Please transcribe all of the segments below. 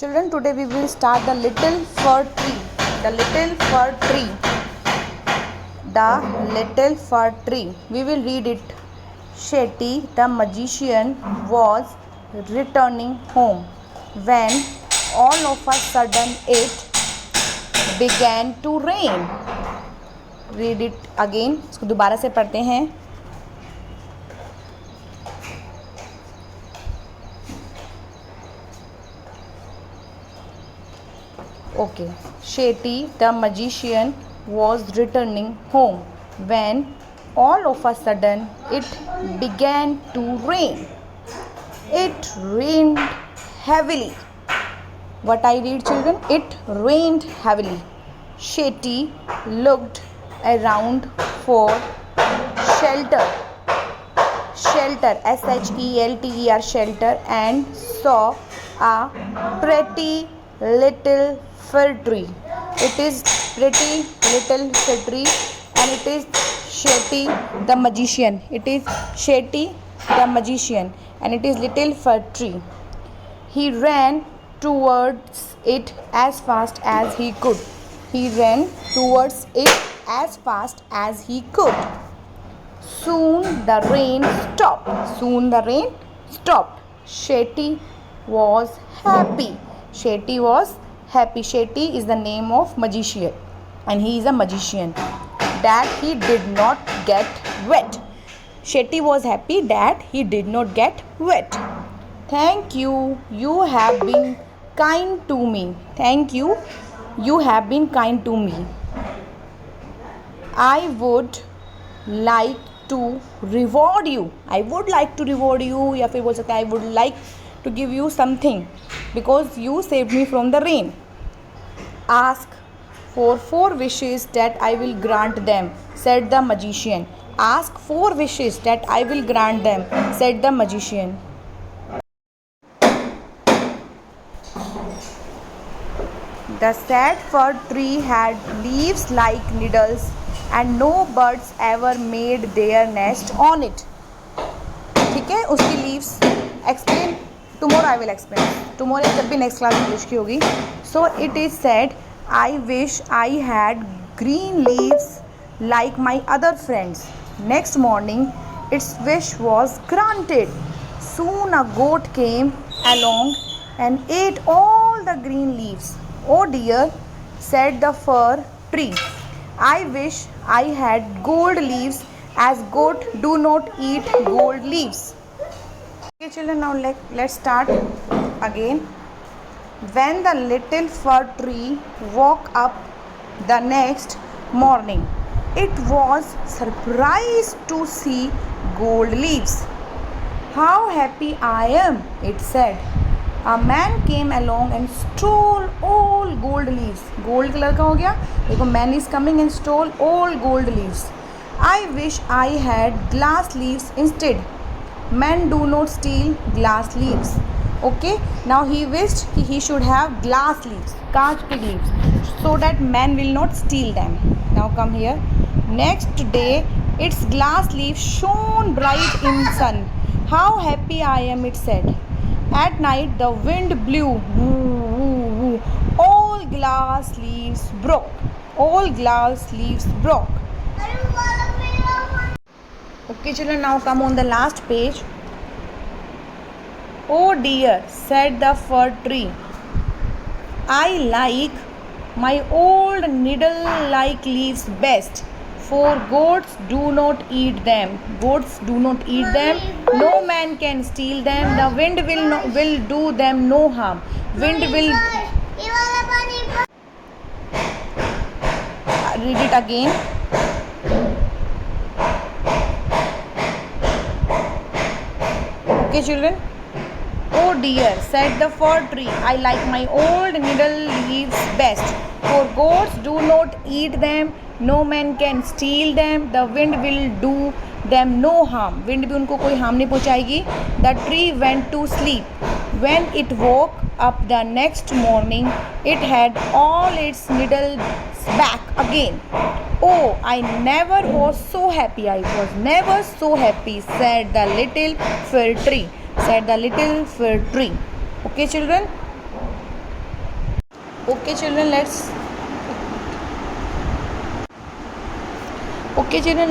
Children, today we will start the little fir tree. The little fir tree. The little fir tree. We will read it. Shetty the magician was returning home when all of a sudden it began to rain. Read it again. इसको दोबारा से पढ़ते हैं. Okay. Shetty the magician was returning home when all of a sudden it began to rain. It rained heavily. What I read, children? It rained heavily. Shetty looked around for shelter. Shelter, SHELTER, shelter, and saw a pretty little fir tree. It is pretty little fir tree, and it is Shetty the magician. It is Shetty the magician, and it is little fir tree. He ran towards it as fast as he could. He ran towards it as fast as he could. Soon the rain stopped. Soon the rain stopped. Shetty was happy. Shetty was happy. Shetty is the name of magician, and he is a magician. That he did not get wet. Shetty was happy that he did not get wet. Thank you. You have been kind to me. Thank you. You have been kind to me. I would like to reward you. I would like to reward you. या फिर बोल सकते हैं I would like to give you something because you saved me from the rain. Ask for 4 wishes that I will grant them, said the magician. Ask 4 wishes that I will grant them, said the magician. The sad fir tree had leaves like needles and no birds ever made their nest on it. ठीक है, उसकी leaves explain. Tomorrow I will explain. Tomorrow जब भी next class English की होगी. So it is said, I wish I had green leaves like my other friends. Next morning, its wish was granted. Soon a goat came along and ate all the green leaves. Oh dear, said the fir tree. I wish I had gold leaves, as goat do not eat gold leaves. Okay children, now let's start again. When the little fir tree woke up the next morning, it was surprised to see gold leaves. How happy I am, it said. A man came along and stole all gold leaves. Gold colour का हो गया. देखो, man is coming and stole all gold leaves. I wish I had glass leaves instead. Men do not steal glass leaves. Okay. Now he wished he should have glass leaves, कांच के leaves, so that men will not steal them. Now come here. Next day, its glass leaves shone bright in sun. How happy I am, it said. At night the wind blew. Woo, woo, woo. All glass leaves broke. All glass leaves broke. Okay children, now come on the last page. Oh dear, said the fir tree. I like my old needle-like leaves best, for goats do not eat them. Goats do not eat them. No man can steal them. The wind will do them no harm. Wind will. Read it again. Okay children. Oh dear, said the fir tree. I like my old needle leaves best, for goats do not eat them. No man can steal them. The wind will do them no harm. Wind भी उनको कोई harm नहीं पहुँचाएगी. The tree went to sleep. When it woke up the next morning, it had all its needles back again. Oh, I never was so happy. I was never so happy, said the little fir tree. Said the little fir tree. Okay children. Okay children,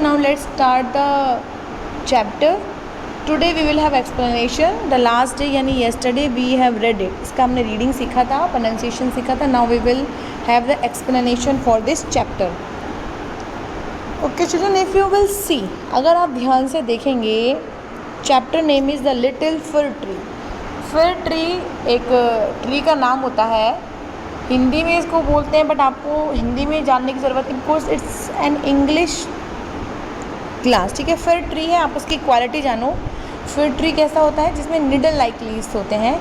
now let's start the chapter. Today we will have explanation. The last day यानी yesterday we have read it. इसका हमने reading सीखा था, pronunciation सीखा था. Now we will have the explanation for this chapter. Okay children, if you will see, अगर आप ध्यान से देखेंगे, chapter name is the little fir tree. fir tree एक ट्री का नाम होता है. हिंदी में इसको बोलते हैं, बट आपको हिंदी में जानने की ज़रूरत नहीं, because it's an English class. ठीक है, फिर ट्री है, आप उसकी क्वालिटी जानो. फिर ट्री कैसा होता है, जिसमें निडल लाइक लीव्स होते हैं,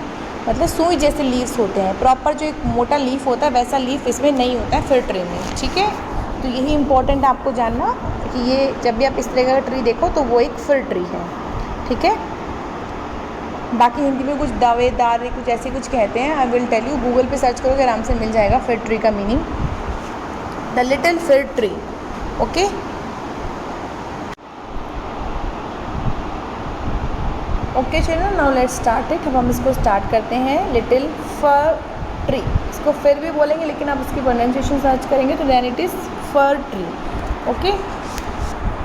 मतलब सुई जैसे लीव्स होते हैं. प्रॉपर जो एक मोटा लीफ होता है वैसा लीफ इसमें नहीं होता है फिर ट्री में. ठीक है, तो यही इंपॉर्टेंट आपको जानना कि ये जब भी आप इस तरह का ट्री देखो तो वो एक फिर ट्री है. ठीक है, बाकी हिंदी में कुछ दावेदार कुछ ऐसे कुछ कहते हैं. I will tell you, Google पे सर्च करोगे आराम से मिल जाएगा फिर ट्री का meaning. The little fir tree. Okay, okay चलो, नाउ लेट्स स्टार्ट इट. अब हम इसको स्टार्ट करते हैं. लिटिल फर ट्री, इसको फिर भी बोलेंगे, लेकिन आप इसकी प्रोनाउंसिएशन सर्च करेंगे तो then it is fir tree. Okay,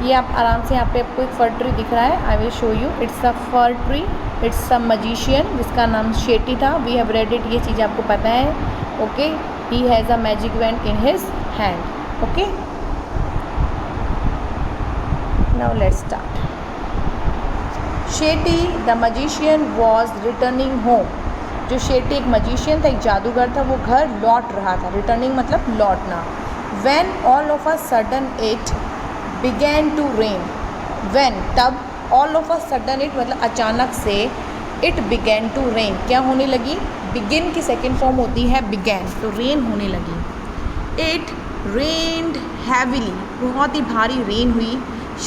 ये आप आराम से, यहाँ पे आपको एक फर ट्री दिख रहा है. I will show you. It's a fir tree. It's a magician जिसका नाम शेटी था. We have read it. ये चीज़ आपको पता है. Okay, he has a magic wand in his hand. Okay, now let's start. Shetty the magician was returning home. जो शेटी एक मजिशियन था, एक जादूगर था, वो घर लौट रहा था. रिटर्निंग मतलब लौटना. When all of a sudden it began to rain. When तब, all of a sudden it मतलब अचानक से, इट बिगैन टू रेन क्या होने लगी. बिगिन की सेकेंड फॉर्म होती है बिगैन, तो रेन होने लगी. इट रेन्ड हैविली, बहुत ही भारी रेन हुई.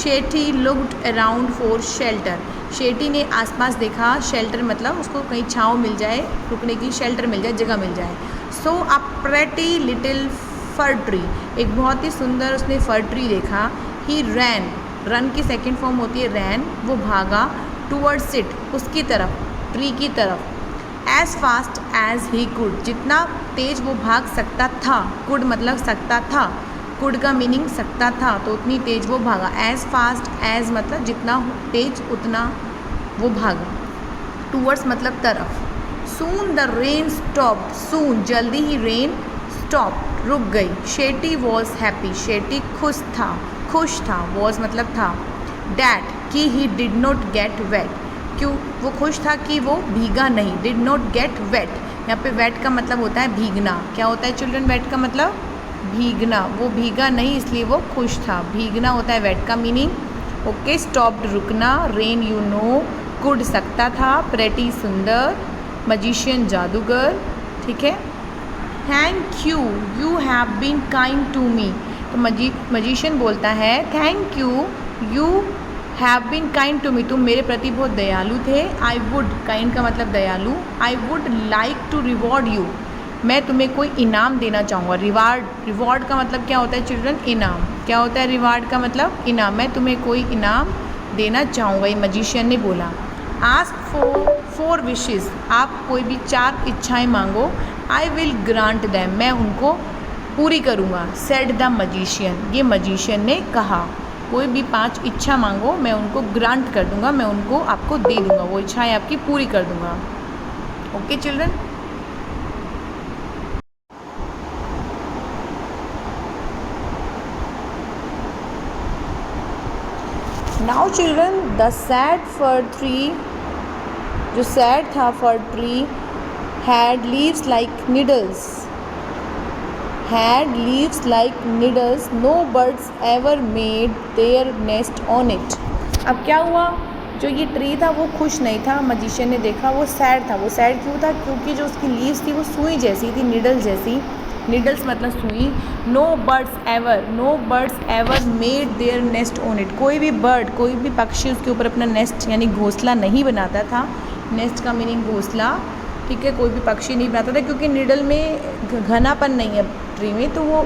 Shetty looked around for shelter. Shetty ने आसपास देखा. शेल्टर मतलब उसको कहीं छाँव मिल जाए, रुकने की शेल्टर मिल जाए, जगह मिल जाए. So a pretty little fir tree, एक बहुत ही सुंदर उसने फर ट्री देखा. ही रैन, रन की सेकेंड फॉर्म होती है रैन, वो भागा. टूवर्ड्स इट, उसकी तरफ, ट्री की तरफ. As fast as he could, जितना तेज़ वो भाग सकता था. कुड मतलब सकता था. कुड का मीनिंग सकता था, तो उतनी तेज़ वो भागा. एज फास्ट एज मतलब जितना तेज उतना वो भागा. टूवर्ड्स मतलब तरफ. सून द रेन स्टॉप्ड, सून जल्दी ही रेन स्टॉप रुक गई. शेटी वॉज हैप्पी, शेटी खुश था. वॉज मतलब था. डैट कि he did not get wet, क्यों वो खुश था कि वो भीगा नहीं. डिड नॉट गेट वेट, यहाँ पे वेट का मतलब होता है भीगना. क्या होता है चिल्ड्रन वेट का मतलब? भीगना. वो भीगा नहीं इसलिए वो खुश था. भीगना होता है वेट का मीनिंग. ओके, स्टॉप्ड रुकना. रेन यू नो, कुड सकता था. प्रेटी सुंदर. मजिशियन जादूगर. ठीक है. Thank you, you have been kind to me. तो मजिशियन बोलता है thank you, you have been kind to me, तुम मेरे प्रति बहुत दयालु थे. आई वुड, काइंड का मतलब दयालु. I would like to reward you, मैं तुम्हें कोई इनाम देना चाहूँगा. रिवॉर्ड का मतलब क्या होता है चिल्ड्रन? इनाम. क्या होता है रिवार्ड का मतलब? इनाम. मैं तुम्हें कोई इनाम देना चाहूँगा, ये मजिशियन ने बोला. आस्क फॉर विशेज़, आप कोई भी 4 इच्छाएं मांगो. आई विल ग्रांट दैम, मैं उनको पूरी करूँगा. सेड द मजिशियन, ये मजिशियन ने कहा. कोई भी 5 इच्छा मांगो, मैं उनको ग्रांट कर दूँगा, मैं उनको आपको दे दूँगा, वो इच्छाएं आपकी पूरी कर दूँगा. Okay children. Now children, the sad fir tree, जो सैड था fir tree, had leaves like needles. Had leaves like needles, no birds ever made their nest on it. अब क्या हुआ, जो ये ट्री था वो खुश नहीं था. मजिशियन ने देखा वो सैड था. वो सैड क्यों था? क्योंकि जो उसकी लीव्स थी वो सुई जैसी थी, नीडल जैसी. नीडल्स मतलब सुई. No birds ever made their nest on it, कोई भी बर्ड, कोई भी पक्षी उसके ऊपर अपना नेस्ट यानी घोंसला नहीं बनाता था. नेस्ट का मीनिंग घोंसला. ठीक है, कोई भी पक्षी नहीं बनाता था, क्योंकि नीडल में घनापन नहीं है ट्री में, तो वो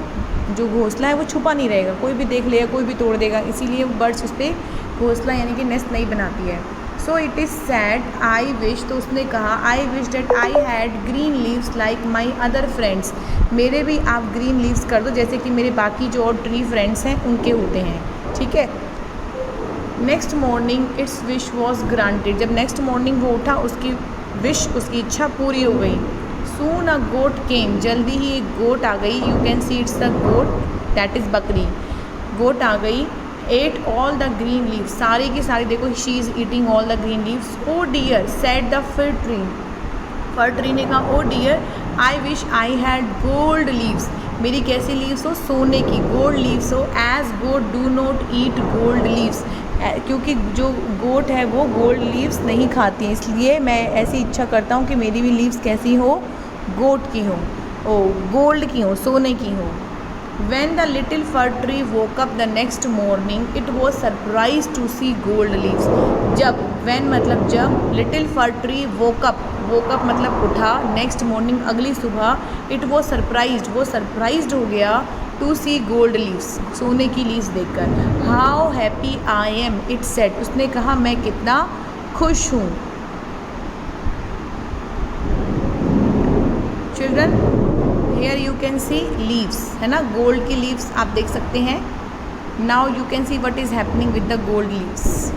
जो घोंसला है वो छुपा नहीं रहेगा, कोई भी देख लेगा, कोई भी तोड़ देगा. इसीलिए बर्ड्स उस पर घोंसला यानी कि नेस्ट नहीं बनाती है. So it is sad I wish, तो उसने कहा I wish that I had green leaves like my other friends, मेरे भी आप ग्रीन लीव्स कर दो जैसे कि मेरे बाकी जो और ट्री फ्रेंड्स हैं उनके होते हैं, ठीक है। Next morning it's wish was granted, जब नेक्स्ट मॉर्निंग वो उठा उसकी विश, उसकी इच्छा पूरी हो गई। सून अ गोट केम, जल्दी ही एक गोट आ गई, you can see it's the goat that is बकरी, गोट आ गई। Ate all the green leaves, सारी की सारी देखो she is eating all the green leaves. Oh dear said the fir tree, fir tree ने कहा oh dear I wish I had gold leaves, मेरी कैसी लीव्स हो, सोने की, गोल्ड लीव्स हो। As goat do not eat gold leaves, क्योंकि जो गोट है वो गोल्ड लीव्स नहीं खाती हैं, इसलिए मैं ऐसी इच्छा करता हूँ कि मेरी भी लीव्स कैसी हो, गोट की हो, ओ गोल्ड की हो, सोने की हो। When the little fir tree woke up the next morning, it was surprised to see gold leaves. जब, when मतलब जब, little fir tree woke up मतलब उठा, next morning अगली सुबह, it was surprised, वो surprised हो गया, to see gold leaves, सोने की लीव्स देखकर। How happy I am, it said, उसने कहा मैं कितना खुश हूँ। Children, here you can see leaves, है ना, गोल्ड की लीव्स आप देख सकते हैं। Now you can see what is happening with the gold leaves.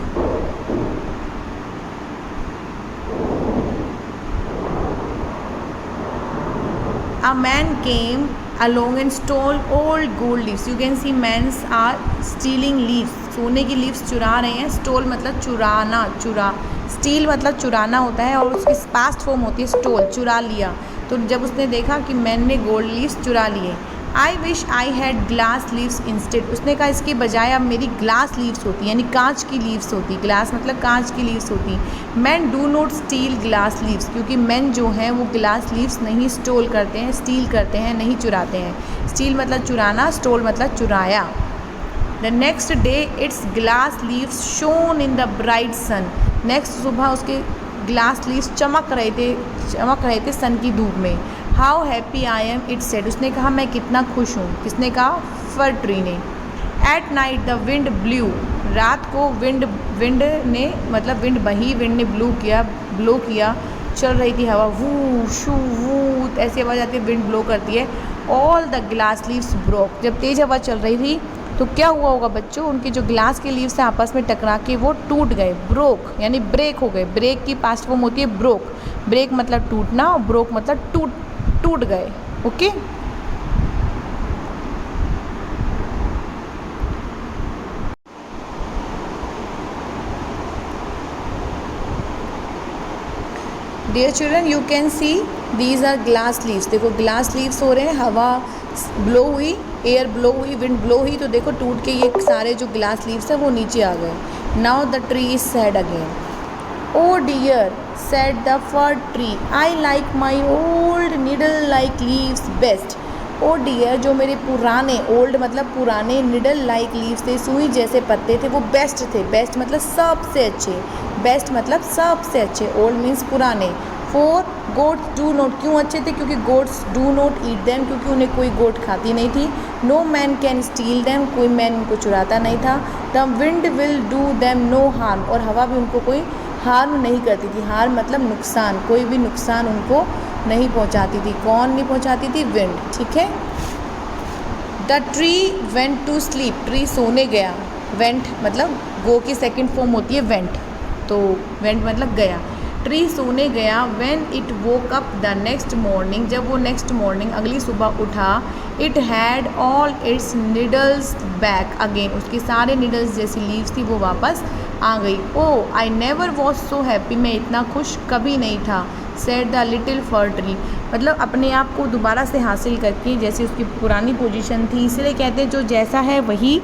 A man came along and stole all gold leaves, you can see men are stealing leaves, सोने की leaves चुरा रहे हैं। स्टोल मतलब चुराना, स्टील मतलब चुराना होता है और उसकी पास्ट फॉर्म होती है स्टोल, चुरा लिया। तो जब उसने देखा कि मैन ने गोल्ड लीव्स चुरा लिए। आई wish I had glass leaves instead, उसने कहा इसके बजाय अब मेरी ग्लास लीव्स होती, यानी कांच की लीव्स होती, ग्लास मतलब कांच की लीव्स होती। Man do not steel glass leaves, क्योंकि मैन जो हैं वो ग्लास लीव्स नहीं स्टोल करते हैं, स्टील करते हैं, नहीं चुराते हैं। स्टील मतलब चुराना, स्टोल मतलब चुराया। The next day its glass leaves shone in the bright sun, next सुबह उसके ग्लास लीव्स चमक रहे थे सन की धूप में। How happy I am, it said, उसने कहा मैं कितना खुश हूँ, किसने कहा, फर ट्री ने। At night the wind blue, रात को विंड ने मतलब विंड बही, विंड ने ब्लो किया, चल रही थी हवा, वू शू वू, ऐसी आवाज़ आती है, विंड ब्लो करती है। All the glass leaves broke, जब तेज़ हवा चल रही थी तो क्या हुआ होगा बच्चों, उनके जो ग्लास के लीव्स हैं आपस में टकरा के वो टूट गए, ब्रोक यानी ब्रेक हो गए। ब्रेक की पास्ट फॉर्म होती है ब्रोक, ब्रेक मतलब टूटना और ब्रोक मतलब टूट गए। Okay, dear children you can see these are glass leaves, देखो ग्लास लीव्स हो रहे हैं, हवा ब्लो हुई, एयर ब्लो हुई, विंड ब्लो हुई, तो देखो टूट के ये सारे जो ग्लास लीव्स हैं वो नीचे आ गए। Now the tree is sad again. Oh dear said the fir tree I like my old needle like leaves best. Oh dear, जो मेरे पुराने, ओल्ड मतलब पुराने, निडल लाइक लीव्स थे, सुई जैसे पत्ते थे, वो बेस्ट थे। बेस्ट मतलब सबसे अच्छे, बेस्ट मतलब सबसे अच्छे, ओल्ड मीन्स पुराने। फोर गोट्स डू नॉट, क्यों अच्छे थे, क्योंकि goats do not eat them, क्योंकि उन्हें कोई गोट खाती नहीं थी। No man can steal them, कोई मैन उनको चुराता नहीं था। The wind will do them no harm, और हवा भी उनको कोई हार्म नहीं करती थी। हार्म मतलब नुकसान, कोई भी नुकसान उनको नहीं पहुंचाती थी। कौन नहीं पहुंचाती थी, विंड, ठीक है। The tree went to sleep, tree सोने गया। वेंट मतलब गो की सेकेंड फॉर्म होती है वेंट, तो वेंट मतलब गया। ट्री सोने गया। When it woke up the next morning, जब वो नेक्स्ट मॉर्निंग अगली सुबह उठा, it had all it's needles back again, उसकी सारे निडल्स जैसी लीव्स थी वो वापस आ गई। Oh I never was so happy, मैं इतना खुश कभी नहीं था। Said the little fir tree, मतलब अपने आप को दोबारा से हासिल करके, जैसे उसकी पुरानी पोजीशन थी, इसलिए कहते हैं जो जैसा है वही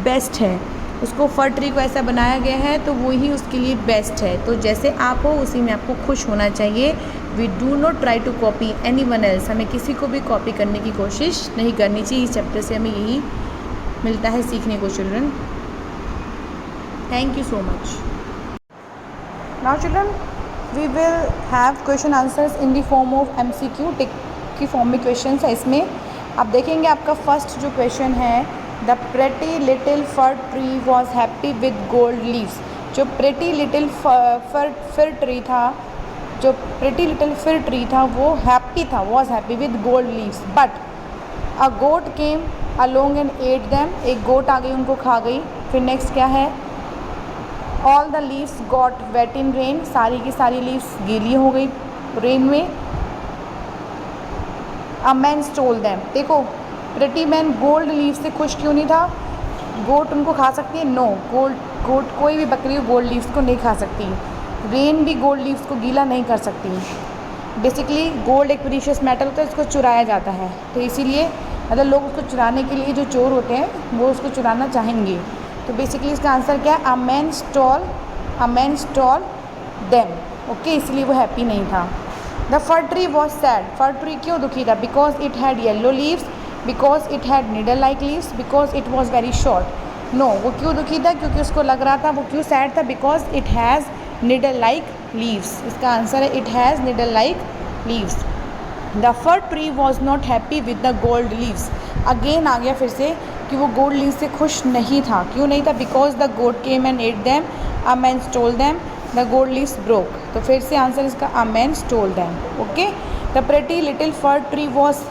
बेस्ट है। उसको फर ट्री को ऐसा बनाया गया है तो वही उसके लिए बेस्ट है। तो जैसे आप हो उसी में आपको खुश होना चाहिए। We do not try to copy anyone else, हमें किसी को भी कॉपी करने की कोशिश नहीं करनी चाहिए। इस चैप्टर से हमें यही मिलता है सीखने को children. Thank you so much. Now children we will have question answers in the form of MCQ, tick की फॉर्म में क्वेश्चन है। इसमें आप देखेंगे आपका फर्स्ट जो क्वेश्चन है, the pretty little fir tree was happy with gold leaves. जो प्रिटी लिटिल फिर ट्री था, जो प्रिटी लिटिल फिर ट्री था वो हैप्पी था, was happy with gold leaves, but a goat came along and ate them, एक goat आ गई उनको खा गई। फिर नेक्स्ट क्या है, all the leaves got wet in rain, सारी की सारी लीव्स गीली हो गई रेन में। अ मैन स्टोल दैम, देखो प्रिटी मैन गोल्ड लीव्स से खुश क्यों नहीं था? गोट उनको खा सकती है? नो, गोट कोई भी बकरी गोल्ड लीव्स को नहीं खा सकती। रेन भी गोल्ड लीव्स को गीला नहीं कर सकती। बेसिकली गोल्ड एक प्रीशियस मेटल होता है, उसको चुराया जाता है, तो इसीलिए मतलब लोग उसको चुराने के लिए जो चोर होते हैं वो उसको चुराना चाहेंगे। तो बेसिकली इसका आंसर क्या है? A man stole them, okay, इसलिए वो हैप्पी नहीं था। The fir tree was sad, fir tree क्यों दुखी था? Because it had yellow leaves, because it had needle like leaves, because it was very short. No, वो क्यों दुखी था? क्योंकि उसको लग रहा था, वो क्यों सैड था? Because it has needle like leaves, इसका आंसर है it has needle like leaves. The fir tree was not happy with the gold leaves, again आ गया फिर से कि वो गोल्ड लीव्स से खुश नहीं था। क्यों नहीं था? Because the goat came and ate them, a man stole them, the gold leaves broke, तो फिर से आंसर इसका a man stole them, okay. The pretty little fir tree was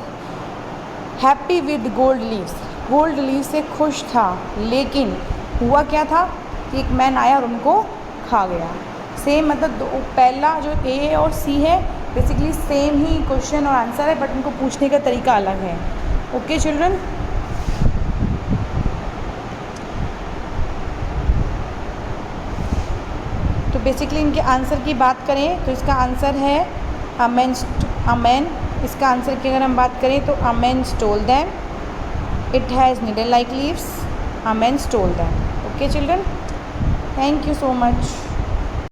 happy with gold leaves, gold leaves से खुश था, लेकिन हुआ क्या था कि एक मैन आया और उनको खा गया। सेम मतलब पहला जो ए और सी है बेसिकली सेम ही क्वेश्चन और आंसर है, बट उनको पूछने का तरीका अलग है, ओके चिल्ड्रन। तो बेसिकली इनके आंसर की बात करें तो इसका आंसर है अमेन, इसका आंसर की अगर हम बात करें तो a man stole them, it has needle like leaves, a man stole them, okay children, thank you so much.